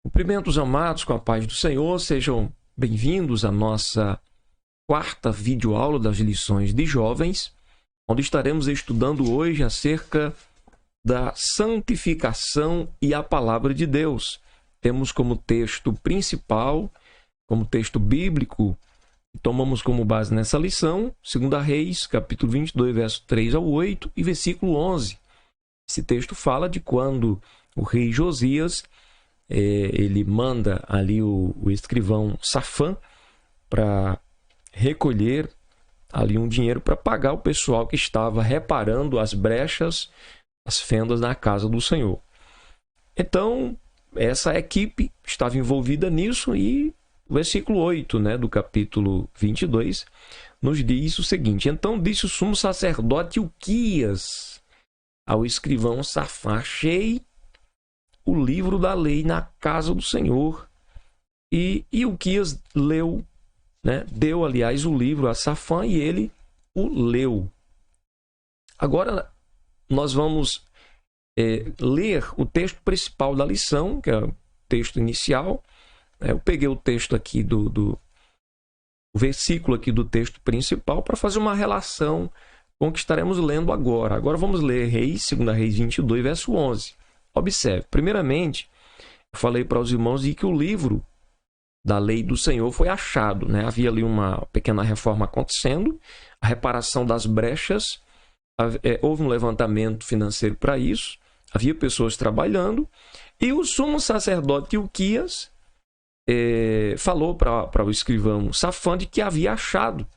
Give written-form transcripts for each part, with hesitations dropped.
Cumprimentos amados com a paz do Senhor, sejam bem-vindos à nossa quarta videoaula das lições de jovens, onde estaremos estudando hoje acerca da santificação e a palavra de Deus. Temos como texto principal, como texto bíblico, tomamos como base nessa lição, 2 Reis, capítulo 22, verso 3 ao 8 e versículo 11. Esse texto fala de quando o rei Josias ele manda ali o escrivão Safã para recolher ali um dinheiro para pagar o pessoal que estava reparando as brechas, as fendas na casa do Senhor. Então, essa equipe estava envolvida nisso e o versículo 8, do capítulo 22 nos diz o seguinte: Então disse o sumo sacerdote Ilquias ao escrivão Safã: Achei o livro da lei na casa do Senhor. E Ilquias leu, deu, aliás, o livro a Safã e ele o leu. Agora, nós vamos ler o texto principal da lição, que é o texto inicial. Eu peguei o texto aqui o versículo aqui do texto principal para fazer uma relação com o que estaremos lendo agora. Agora vamos ler 2 Reis 22, verso 11. Observe, primeiramente, eu falei para os irmãos de que o livro da lei do Senhor foi achado. Havia ali uma pequena reforma acontecendo, a reparação das brechas, houve um levantamento financeiro para isso, havia pessoas trabalhando, e o sumo sacerdote Ilquias falou para o escrivão Safã de que havia achado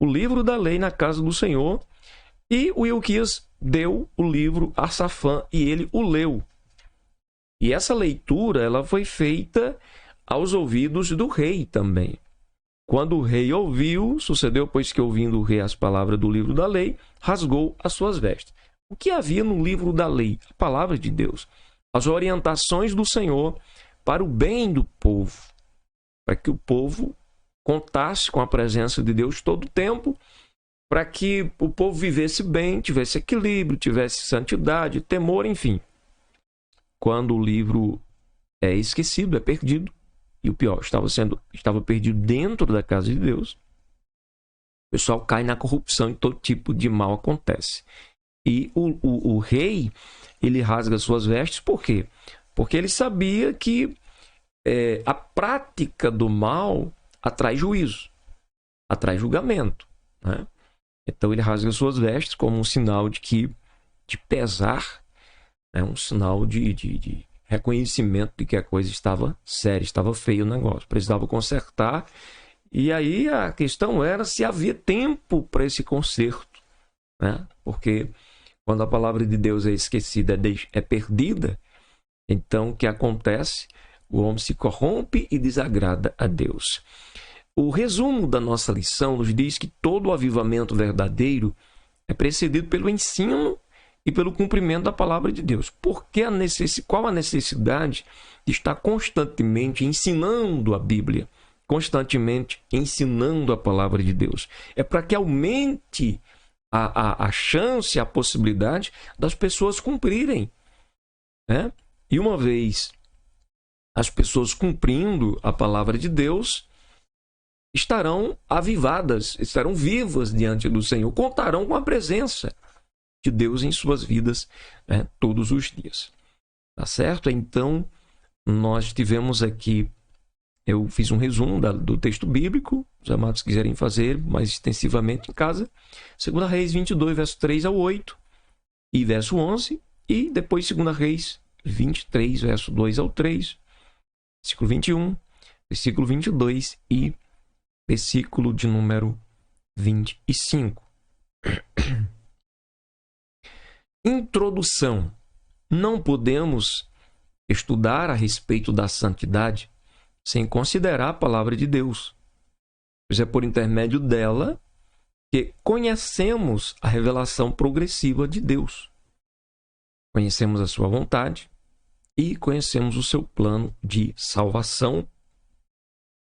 o livro da lei na casa do Senhor, e o Ilquias deu o livro a Safã e ele o leu. E essa leitura ela foi feita aos ouvidos do rei também. Quando o rei ouviu, sucedeu, pois que ouvindo o rei as palavras do livro da lei, rasgou as suas vestes. O que havia no livro da lei? A palavra de Deus. As orientações do Senhor para o bem do povo. Para que o povo contasse com a presença de Deus todo o tempo, para que o povo vivesse bem, tivesse equilíbrio, tivesse santidade, temor, enfim. Quando o livro é esquecido, é perdido, e o pior, estava perdido dentro da casa de Deus, o pessoal cai na corrupção e todo tipo de mal acontece. E o rei, ele rasga suas vestes, por quê? Porque ele sabia que a prática do mal atrai juízo, atrai julgamento, Então ele rasga suas vestes como um sinal de pesar, um sinal de reconhecimento de que a coisa estava séria, estava feio o negócio, precisava consertar. E aí a questão era se havia tempo para esse conserto, Porque quando a palavra de Deus é esquecida, é perdida, então o que acontece? O homem se corrompe e desagrada a Deus. O resumo da nossa lição nos diz que todo o avivamento verdadeiro é precedido pelo ensino e pelo cumprimento da palavra de Deus. Qual a necessidade de estar constantemente ensinando a Bíblia, constantemente ensinando a palavra de Deus? É para que aumente a chance, a possibilidade das pessoas cumprirem. E uma vez as pessoas cumprindo a palavra de Deus, estarão avivadas, estarão vivas diante do Senhor, contarão com a presença de Deus em suas vidas todos os dias. Tá certo? Então, nós tivemos aqui, eu fiz um resumo do texto bíblico, os amados quiserem fazer mais extensivamente em casa, 2 Reis 22, verso 3 ao 8 e verso 11, e depois 2 Reis 23, verso 2 ao 3, versículo 21, versículo 22 e versículo de número 25. Introdução. Não podemos estudar a respeito da santidade sem considerar a palavra de Deus, pois é por intermédio dela que conhecemos a revelação progressiva de Deus. Conhecemos a sua vontade e conhecemos o seu plano de salvação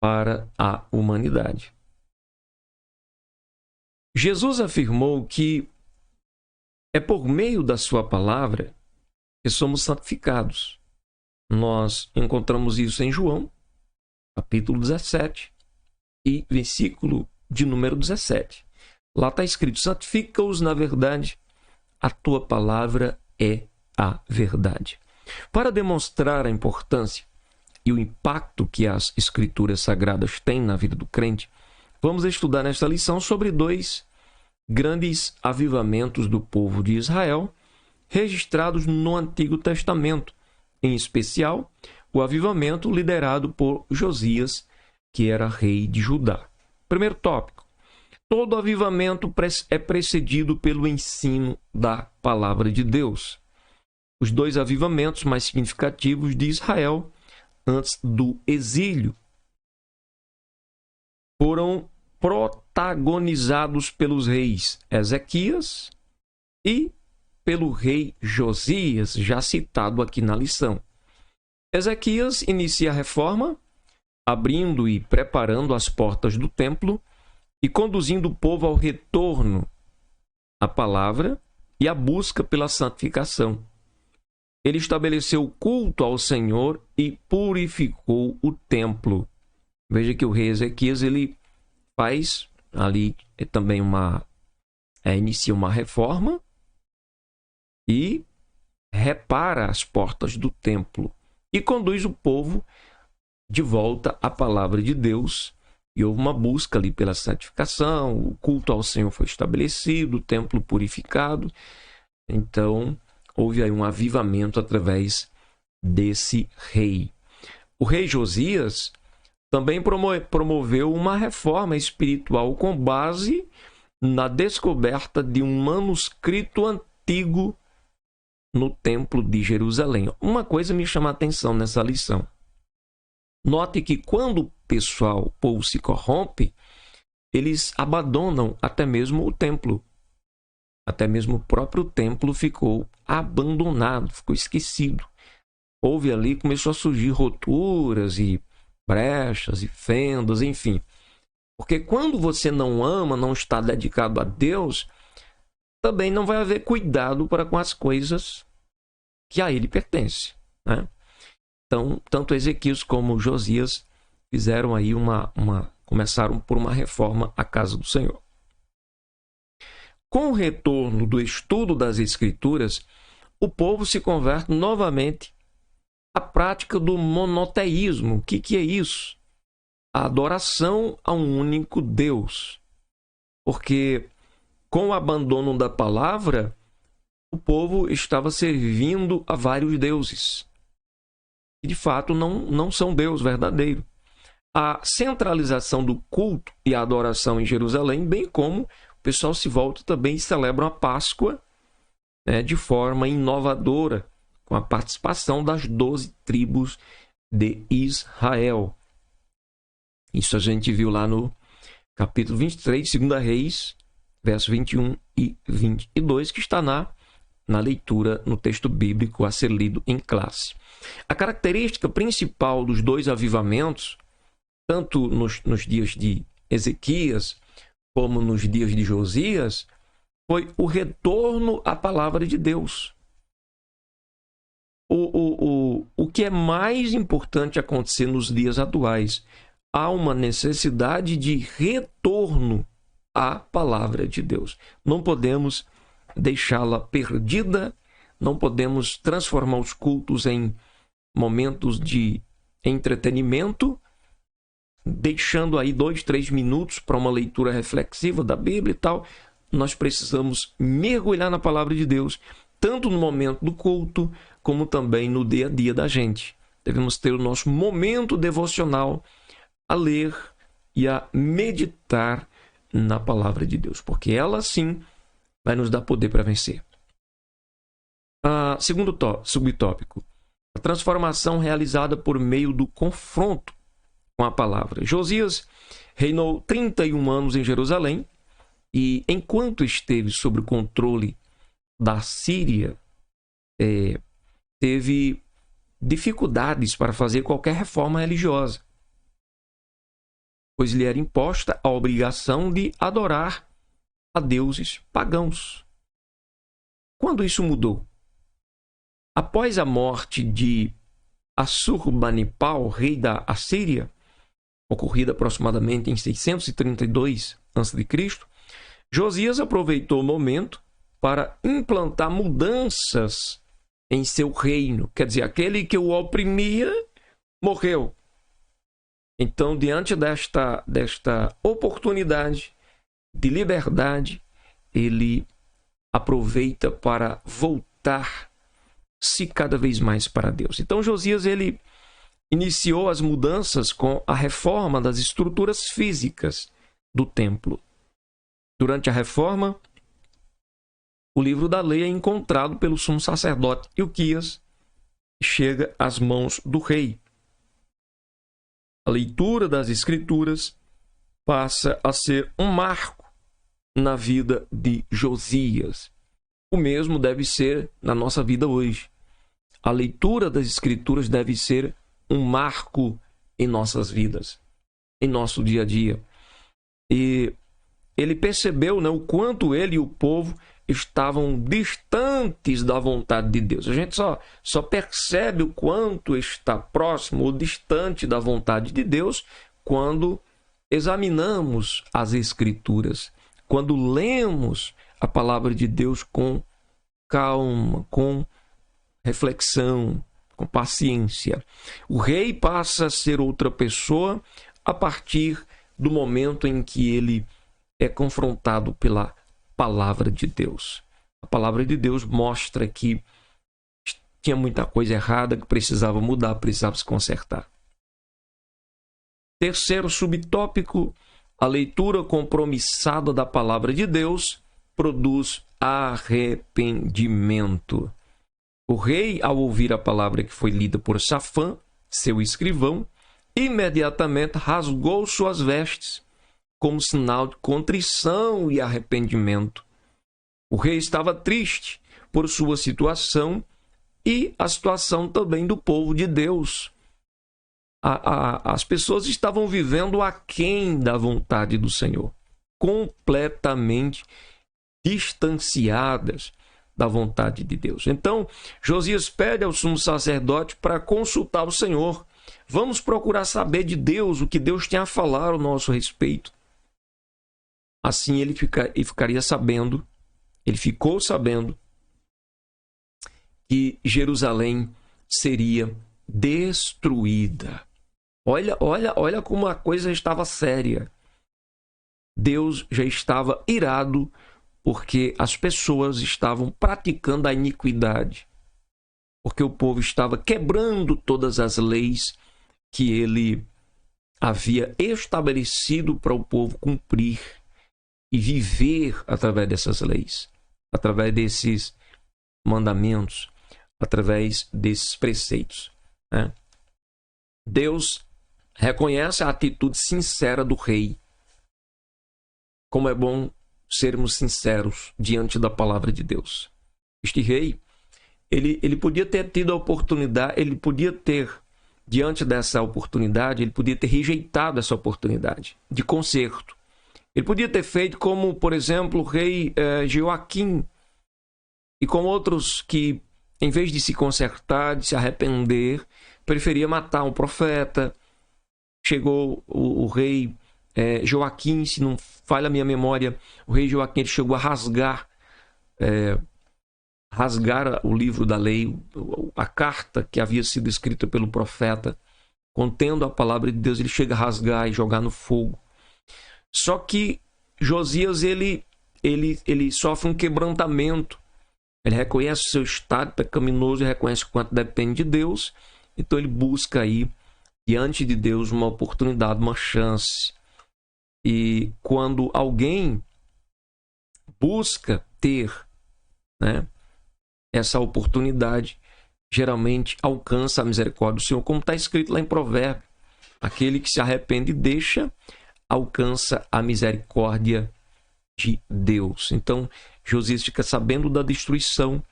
para a humanidade. Jesus afirmou que é por meio da sua palavra que somos santificados. Nós encontramos isso em João, capítulo 17 e versículo de número 17. Lá está escrito: santifica-os na verdade, a tua palavra é a verdade. Para demonstrar a importância e o impacto que as Escrituras Sagradas têm na vida do crente, vamos estudar nesta lição sobre dois grandes avivamentos do povo de Israel, registrados no Antigo Testamento, em especial o avivamento liderado por Josias, que era rei de Judá. Primeiro tópico: todo avivamento é precedido pelo ensino da palavra de Deus. Os dois avivamentos mais significativos de Israel antes do exílio foram protagonizados pelos reis Ezequias e pelo rei Josias, já citado aqui na lição. Ezequias inicia a reforma, abrindo e preparando as portas do templo e conduzindo o povo ao retorno à palavra e à busca pela santificação. Ele estabeleceu o culto ao Senhor e purificou o templo. Veja que o rei Ezequias ele faz ali também inicia uma reforma e repara as portas do templo e conduz o povo de volta à palavra de Deus. E houve uma busca ali pela santificação, o culto ao Senhor foi estabelecido, o templo purificado. Então, houve aí um avivamento através desse rei. O rei Josias também promoveu uma reforma espiritual com base na descoberta de um manuscrito antigo no Templo de Jerusalém. Uma coisa me chama a atenção nessa lição. Note que quando o povo se corrompe, eles abandonam até mesmo o templo. Até mesmo o próprio templo ficou abandonado, ficou esquecido. Houve ali, começou a surgir roturas e brechas e fendas, enfim. Porque quando você não ama, não está dedicado a Deus, também não vai haver cuidado para com as coisas que a ele pertencem, né? Então, tanto Ezequias como Josias fizeram aí começaram por uma reforma à casa do Senhor. Com o retorno do estudo das Escrituras, o povo se converte novamente à prática do monoteísmo. O que é isso? A adoração a um único Deus. Porque com o abandono da palavra, o povo estava servindo a vários deuses. E de fato não são Deus verdadeiro. A centralização do culto e a adoração em Jerusalém, bem como o pessoal se volta também e celebra a Páscoa, né, de forma inovadora, com a participação das 12 tribos de Israel. Isso a gente viu lá no capítulo 23 de 2 Reis, versos 21 e 22, que está na leitura, no texto bíblico a ser lido em classe. A característica principal dos dois avivamentos, tanto nos dias de Ezequias como nos dias de Josias, foi o retorno à palavra de Deus. O que é mais importante acontecer nos dias atuais? Há uma necessidade de retorno à palavra de Deus. Não podemos deixá-la perdida, não podemos transformar os cultos em momentos de entretenimento, deixando aí 2, 3 minutos para uma leitura reflexiva da Bíblia e tal. Nós precisamos mergulhar na palavra de Deus, tanto no momento do culto, como também no dia a dia da gente. Devemos ter o nosso momento devocional a ler e a meditar na palavra de Deus, porque ela sim vai nos dar poder para vencer. Segundo subtópico, a transformação realizada por meio do confronto com a palavra. Josias reinou 31 anos em Jerusalém e, enquanto esteve sob o controle da Síria, teve dificuldades para fazer qualquer reforma religiosa, pois lhe era imposta a obrigação de adorar a deuses pagãos. Quando isso mudou? Após a morte de Assurbanipal, rei da Assíria, ocorrida aproximadamente em 632 a.C., Josias aproveitou o momento para implantar mudanças em seu reino. Quer dizer, aquele que o oprimia morreu. Então, diante desta oportunidade de liberdade, ele aproveita para voltar-se cada vez mais para Deus. Então, Josias ele iniciou as mudanças com a reforma das estruturas físicas do templo. Durante a reforma, o livro da lei é encontrado pelo sumo sacerdote Ilquias e chega às mãos do rei. A leitura das escrituras passa a ser um marco na vida de Josias. O mesmo deve ser na nossa vida hoje. A leitura das escrituras deve ser um marco em nossas vidas, em nosso dia a dia. E ele percebeu, né, o quanto ele e o povo estavam distantes da vontade de Deus. A gente só percebe o quanto está próximo ou distante da vontade de Deus quando examinamos as Escrituras, quando lemos a palavra de Deus com calma, com reflexão, com paciência. O rei passa a ser outra pessoa a partir do momento em que ele é confrontado pela palavra de Deus. A palavra de Deus mostra que tinha muita coisa errada, que precisava mudar, precisava se consertar. Terceiro subtópico, a leitura compromissada da palavra de Deus produz arrependimento. O rei, ao ouvir a palavra que foi lida por Safã, seu escrivão, imediatamente rasgou suas vestes, como sinal de contrição e arrependimento. O rei estava triste por sua situação e a situação também do povo de Deus. As pessoas estavam vivendo aquém da vontade do Senhor, completamente distanciadas da vontade de Deus. Então, Josias pede ao sumo sacerdote para consultar o Senhor. Vamos procurar saber de Deus o que Deus tem a falar ao nosso respeito. Assim ele ficaria sabendo, ele ficou sabendo que Jerusalém seria destruída. Olha como a coisa estava séria. Deus já estava irado porque as pessoas estavam praticando a iniquidade, porque o povo estava quebrando todas as leis que ele havia estabelecido para o povo cumprir e viver através dessas leis, através desses mandamentos, através desses preceitos, né? Deus reconhece a atitude sincera do rei. Como é bom sermos sinceros diante da palavra de Deus. Este rei, ele podia ter tido a oportunidade, ele podia ter, diante dessa oportunidade, ele podia ter rejeitado essa oportunidade de conserto. Ele podia ter feito como, por exemplo, o rei Joaquim e com outros que, em vez de se consertar, de se arrepender, preferia matar um profeta. Chegou o rei Joaquim, se não falha a minha memória, o rei Joaquim ele chegou a rasgar o livro da lei, a carta que havia sido escrita pelo profeta, contendo a palavra de Deus, ele chega a rasgar e jogar no fogo. Só que Josias ele sofre um quebrantamento. Ele reconhece o seu estado pecaminoso e reconhece o quanto depende de Deus. Então ele busca aí, diante de Deus, uma oportunidade, uma chance. E quando alguém busca ter, né, essa oportunidade, geralmente alcança a misericórdia do Senhor, como está escrito lá em Provérbios. Aquele que se arrepende e deixa, alcança a misericórdia de Deus. Então, Josias fica sabendo da destruição.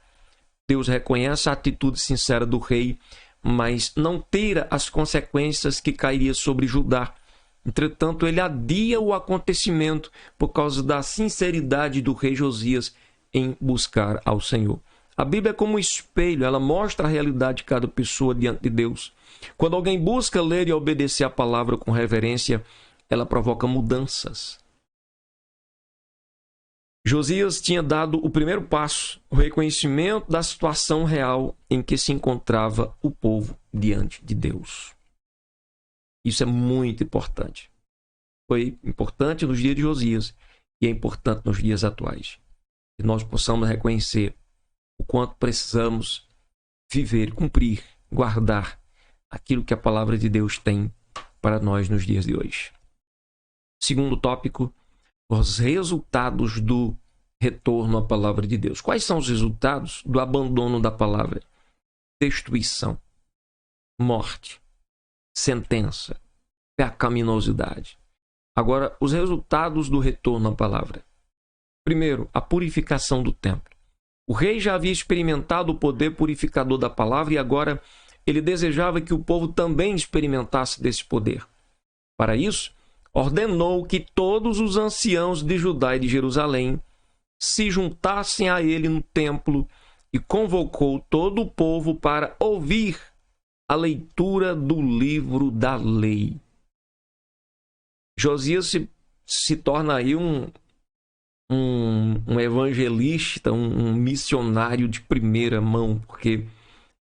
Deus reconhece a atitude sincera do rei, mas não tira as consequências que cairiam sobre Judá. Entretanto, ele adia o acontecimento por causa da sinceridade do rei Josias em buscar ao Senhor. A Bíblia é como um espelho, ela mostra a realidade de cada pessoa diante de Deus. Quando alguém busca ler e obedecer a palavra com reverência, ela provoca mudanças. Josias tinha dado o primeiro passo, o reconhecimento da situação real em que se encontrava o povo diante de Deus. Isso é muito importante. Foi importante nos dias de Josias e é importante nos dias atuais. Que nós possamos reconhecer o quanto precisamos viver, cumprir, guardar aquilo que a palavra de Deus tem para nós nos dias de hoje. Segundo tópico, os resultados do retorno à palavra de Deus. Quais são os resultados do abandono da palavra? Destruição, morte, sentença, pecaminosidade. Agora, os resultados do retorno à palavra. Primeiro, a purificação do templo. O rei já havia experimentado o poder purificador da palavra e agora ele desejava que o povo também experimentasse desse poder. Para isso, ordenou que todos os anciãos de Judá e de Jerusalém se juntassem a ele no templo e convocou todo o povo para ouvir a leitura do livro da lei. Josias se torna aí um evangelista, um missionário de primeira mão, porque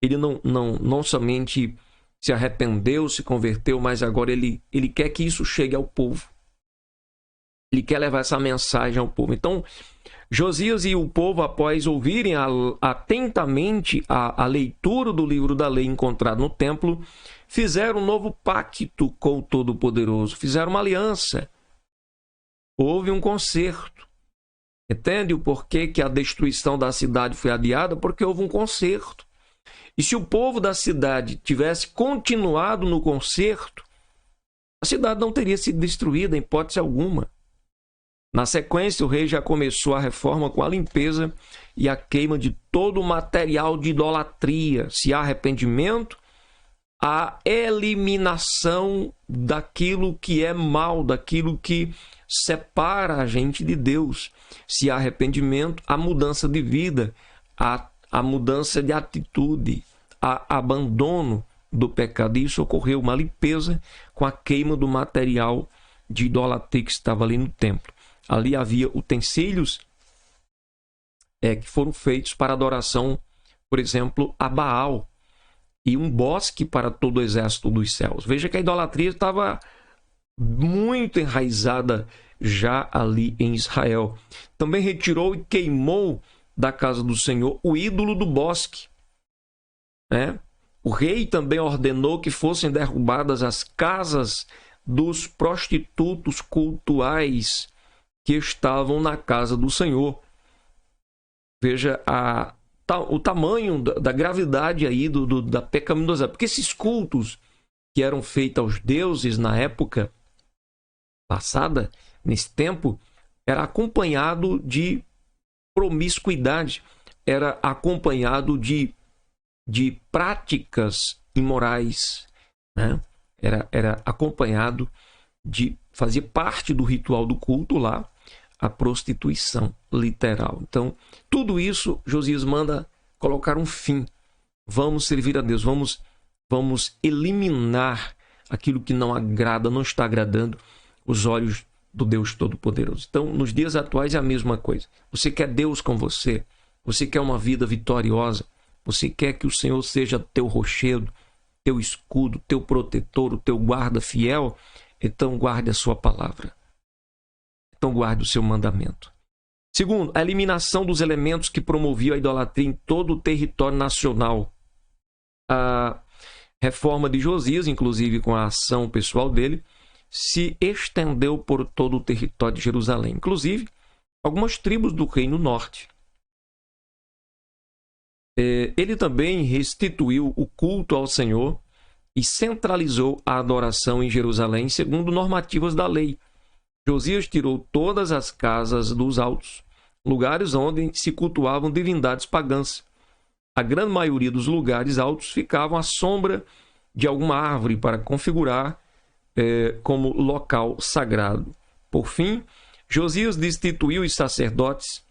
ele não somente se arrependeu, se converteu, mas agora ele quer que isso chegue ao povo. Ele quer levar essa mensagem ao povo. Então, Josias e o povo, após ouvirem atentamente a leitura do livro da lei encontrado no templo, fizeram um novo pacto com o Todo-Poderoso, fizeram uma aliança. Houve um concerto. Entende o porquê que a destruição da cidade foi adiada? Porque houve um concerto. E se o povo da cidade tivesse continuado no concerto, a cidade não teria sido destruída em hipótese alguma. Na sequência, o rei já começou a reforma com a limpeza e a queima de todo o material de idolatria. Se há arrependimento, a eliminação daquilo que é mal, daquilo que separa a gente de Deus. Se há arrependimento, a mudança de vida, a mudança de atitude, a abandono do pecado. Isso ocorreu uma limpeza com a queima do material de idolatria que estava ali no templo. Ali havia utensílios que foram feitos para adoração, por exemplo, a Baal, e um bosque para todo o exército dos céus. Veja que a idolatria estava muito enraizada já ali em Israel. Também retirou e queimou da casa do Senhor o ídolo do bosque. O rei também ordenou que fossem derrubadas as casas dos prostitutos cultuais que estavam na casa do Senhor. Veja o tamanho da gravidade aí da pecaminosidade. Porque esses cultos que eram feitos aos deuses na época passada, nesse tempo, era acompanhado de promiscuidade, era acompanhado de práticas imorais, né? Era acompanhado fazia parte do ritual do culto lá, a prostituição literal. Então, tudo isso, Josias manda colocar um fim. Vamos servir a Deus, vamos eliminar aquilo que não agrada, não está agradando os olhos do Deus Todo-Poderoso. Então, nos dias atuais é a mesma coisa. Você quer Deus com você? Você quer uma vida vitoriosa? Você quer que o Senhor seja teu rochedo, teu escudo, teu protetor, o teu guarda fiel? Então, guarde a sua palavra. Então, guarde o seu mandamento. Segundo, a eliminação dos elementos que promoviam a idolatria em todo o território nacional. A reforma de Josias, inclusive com a ação pessoal dele, se estendeu por todo o território de Jerusalém, inclusive algumas tribos do Reino Norte. Ele também restituiu o culto ao Senhor e centralizou a adoração em Jerusalém segundo normativas da lei. Josias tirou todas as casas dos altos, lugares onde se cultuavam divindades pagãs. A grande maioria dos lugares altos ficavam à sombra de alguma árvore para configurar como local sagrado. Por fim, Josias destituiu os sacerdotes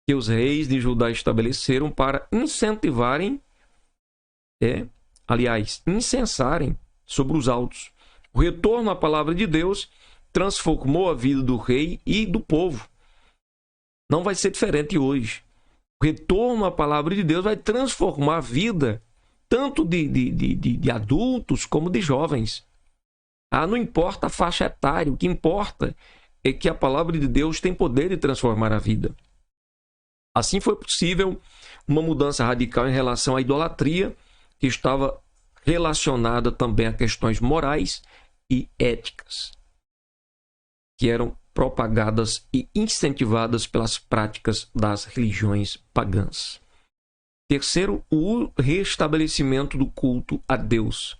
que os reis de Judá estabeleceram para incentivarem, incensarem sobre os altos. O retorno à palavra de Deus transformou a vida do rei e do povo. Não vai ser diferente hoje. O retorno à palavra de Deus vai transformar a vida tanto de adultos como de jovens. Não importa a faixa etária, o que importa é que a palavra de Deus tem poder de transformar a vida. Assim foi possível uma mudança radical em relação à idolatria, que estava relacionada também a questões morais e éticas, que eram propagadas e incentivadas pelas práticas das religiões pagãs. Terceiro, o restabelecimento do culto a Deus.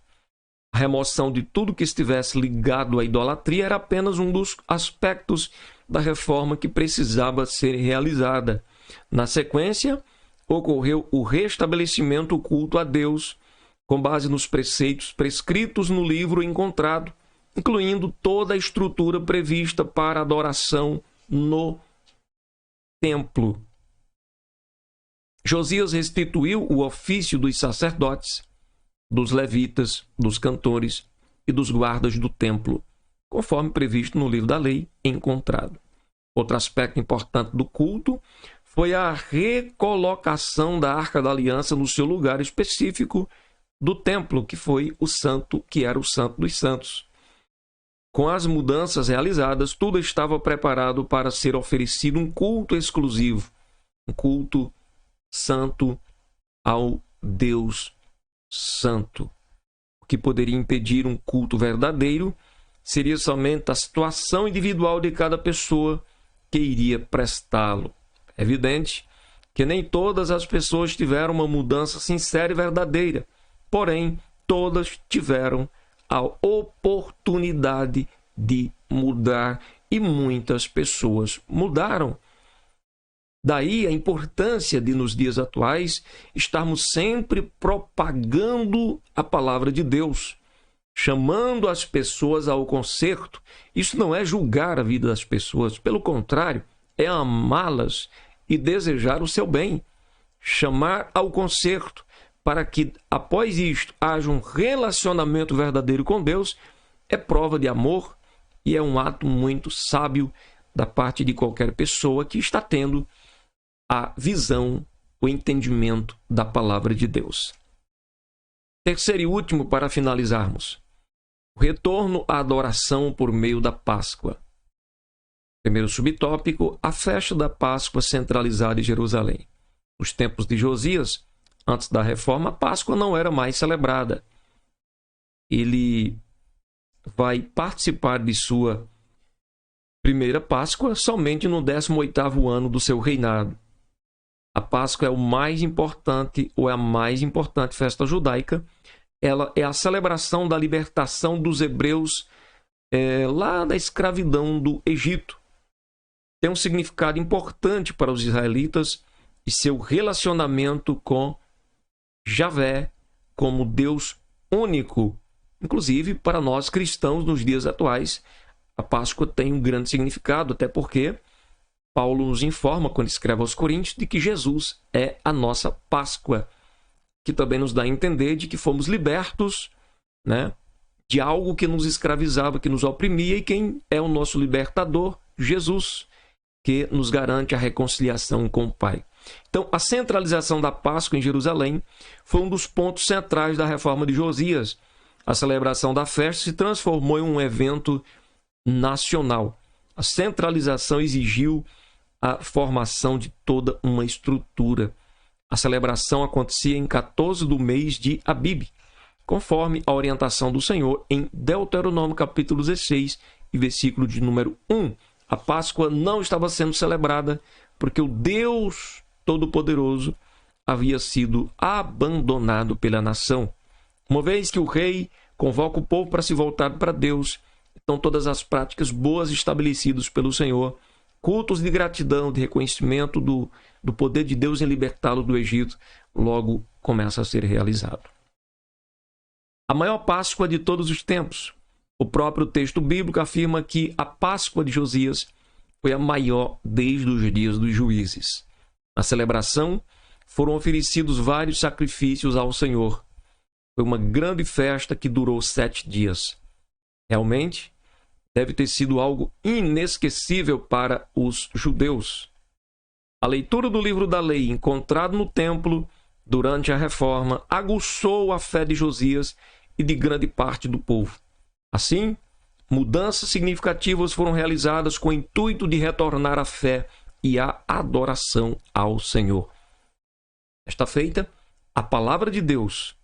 A remoção de tudo que estivesse ligado à idolatria era apenas um dos aspectos da reforma que precisava ser realizada. Na sequência, ocorreu o restabelecimento do culto a Deus, com base nos preceitos prescritos no livro encontrado, incluindo toda a estrutura prevista para adoração no templo. Josias restituiu o ofício dos sacerdotes, dos levitas, dos cantores e dos guardas do templo, conforme previsto no livro da lei encontrado. Outro aspecto importante do culto foi a recolocação da Arca da Aliança no seu lugar específico do templo, que foi o santo, que era o Santo dos Santos. Com as mudanças realizadas, tudo estava preparado para ser oferecido um culto exclusivo, um culto santo ao Deus Santo. O que poderia impedir um culto verdadeiro seria somente a situação individual de cada pessoa que iria prestá-lo. É evidente que nem todas as pessoas tiveram uma mudança sincera e verdadeira, porém, todas tiveram a oportunidade de mudar e muitas pessoas mudaram. Daí a importância de, nos dias atuais, estarmos sempre propagando a palavra de Deus, chamando as pessoas ao conserto. Isso não é julgar a vida das pessoas, pelo contrário, é amá-las e desejar o seu bem. Chamar ao conserto para que, após isto, haja um relacionamento verdadeiro com Deus, é prova de amor e é um ato muito sábio da parte de qualquer pessoa que está tendo a visão, o entendimento da palavra de Deus. Terceiro e último, para finalizarmos, o retorno à adoração por meio da Páscoa. Primeiro subtópico, a festa da Páscoa centralizada em Jerusalém. Nos tempos de Josias, antes da reforma, a Páscoa não era mais celebrada. Ele vai participar de sua primeira Páscoa somente no 18º ano do seu reinado. A Páscoa é o mais importante, ou é a mais importante festa judaica. Ela é a celebração da libertação dos hebreus lá da escravidão do Egito. Tem um significado importante para os israelitas e seu relacionamento com Javé como Deus único. Inclusive, para nós cristãos nos dias atuais, a Páscoa tem um grande significado, até porque Paulo nos informa, quando escreve aos Coríntios, de que Jesus é a nossa Páscoa, que também nos dá a entender de que fomos libertos, de algo que nos escravizava, que nos oprimia, e quem é o nosso libertador? Jesus, que nos garante a reconciliação com o Pai. Então, a centralização da Páscoa em Jerusalém foi um dos pontos centrais da reforma de Josias. A celebração da festa se transformou em um evento nacional. A centralização exigiu a formação de toda uma estrutura. A celebração acontecia em 14 do mês de Abib, conforme a orientação do Senhor em Deuteronômio capítulo 16 e versículo de número 1. A Páscoa não estava sendo celebrada porque o Deus Todo-Poderoso havia sido abandonado pela nação. Uma vez que o rei convoca o povo para se voltar para Deus, então todas as práticas boas estabelecidas pelo Senhor, cultos de gratidão, de reconhecimento do poder de Deus em libertá-lo do Egito, logo começa a ser realizado. A maior Páscoa de todos os tempos. O próprio texto bíblico afirma que a Páscoa de Josias foi a maior desde os dias dos juízes. Na celebração, foram oferecidos vários sacrifícios ao Senhor. Foi uma grande festa que durou 7 dias. Realmente, deve ter sido algo inesquecível para os judeus. A leitura do livro da lei, encontrado no templo durante a reforma, aguçou a fé de Josias e de grande parte do povo. Assim, mudanças significativas foram realizadas com o intuito de retornar a fé e a adoração ao Senhor. Desta feita, a palavra de Deus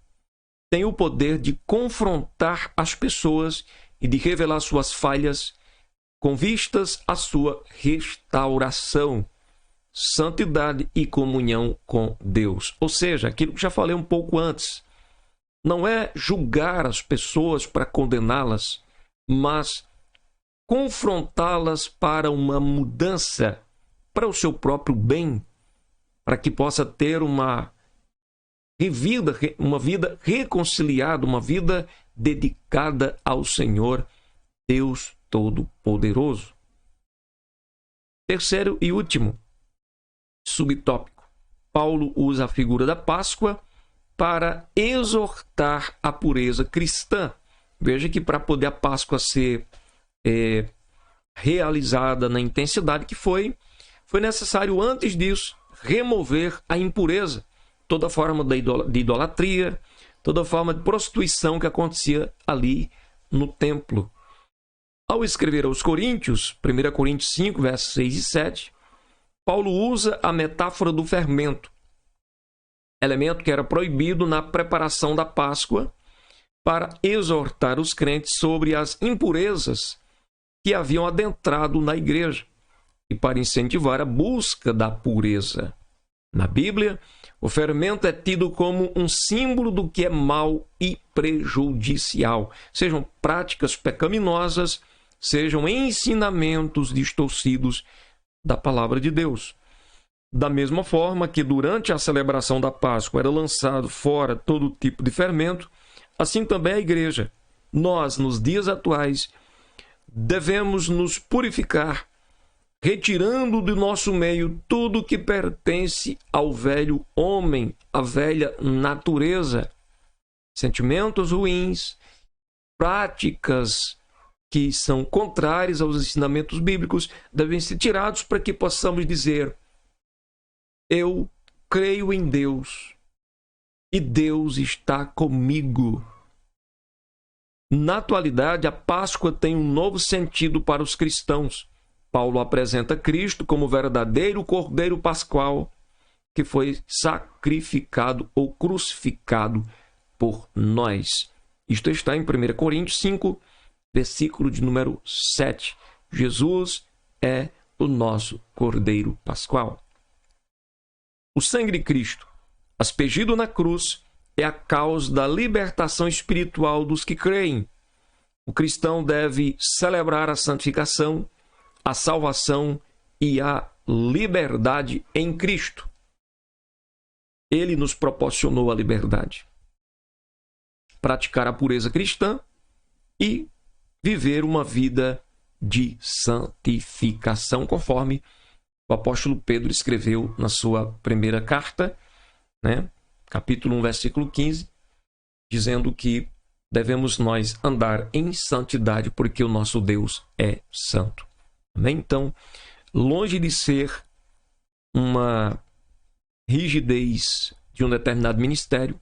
tem o poder de confrontar as pessoas e de revelar suas falhas com vistas à sua restauração, santidade e comunhão com Deus. Ou seja, aquilo que já falei um pouco antes, não é julgar as pessoas para condená-las, mas confrontá-las para uma mudança, para o seu próprio bem, para que possa ter uma vida reconciliada, uma vida dedicada ao Senhor, Deus Todo-Poderoso. Terceiro e último subtópico. Paulo usa a figura da Páscoa para exortar a pureza cristã. Veja que para poder a Páscoa ser realizada na intensidade que foi necessário, antes disso, remover a impureza, toda forma de idolatria, toda forma de prostituição que acontecia ali no templo. Ao escrever aos Coríntios, 1 Coríntios 5, versos 6 e 7, Paulo usa a metáfora do fermento, elemento que era proibido na preparação da Páscoa, para exortar os crentes sobre as impurezas que haviam adentrado na igreja e para incentivar a busca da pureza. Na Bíblia, o fermento é tido como um símbolo do que é mal e prejudicial, sejam práticas pecaminosas, sejam ensinamentos distorcidos da palavra de Deus. Da mesma forma que durante a celebração da Páscoa era lançado fora todo tipo de fermento, assim também a igreja. Nós, nos dias atuais, devemos nos purificar, retirando do nosso meio tudo que pertence ao velho homem, à velha natureza. Sentimentos ruins, práticas que são contrárias aos ensinamentos bíblicos devem ser tirados para que possamos dizer: eu creio em Deus e Deus está comigo. Na atualidade, a Páscoa tem um novo sentido para os cristãos. Paulo apresenta Cristo como verdadeiro Cordeiro Pascual que foi sacrificado ou crucificado por nós. Isto está em 1 Coríntios 5, versículo de número 7. Jesus é o nosso Cordeiro Pascual. O sangue de Cristo, aspergido na cruz, é a causa da libertação espiritual dos que creem. O cristão deve celebrar a santificação, a salvação e a liberdade em Cristo. Ele nos proporcionou a liberdade. Praticar a pureza cristã e viver uma vida de santificação, conforme o apóstolo Pedro escreveu na sua primeira carta, capítulo 1, versículo 15, dizendo que devemos nós andar em santidade, porque o nosso Deus é santo. Amém? Então, longe de ser uma rigidez de um determinado ministério,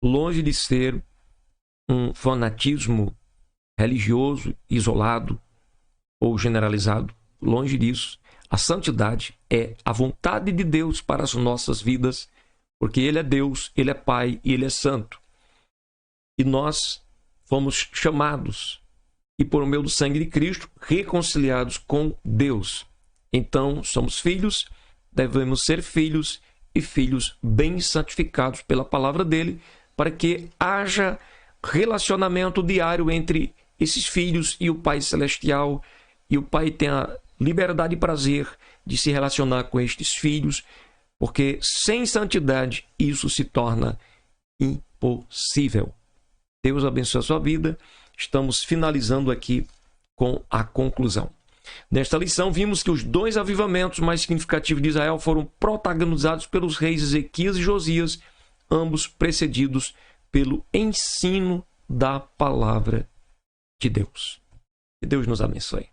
longe de ser um fanatismo religioso, isolado ou generalizado, longe disso. A santidade é a vontade de Deus para as nossas vidas, porque Ele é Deus, Ele é Pai e Ele é Santo. E nós fomos chamados, e por meio do sangue de Cristo, reconciliados com Deus. Então, somos filhos, devemos ser filhos e filhos bem santificados pela palavra dele, para que haja relacionamento diário entre esses filhos e o Pai Celestial, e o Pai tenha liberdade e prazer de se relacionar com estes filhos, porque sem santidade isso se torna impossível. Deus abençoe a sua vida. Estamos finalizando aqui com a conclusão. Nesta lição, vimos que os dois avivamentos mais significativos de Israel foram protagonizados pelos reis Ezequias e Josias, ambos precedidos pelo ensino da palavra de Deus. Que Deus nos abençoe.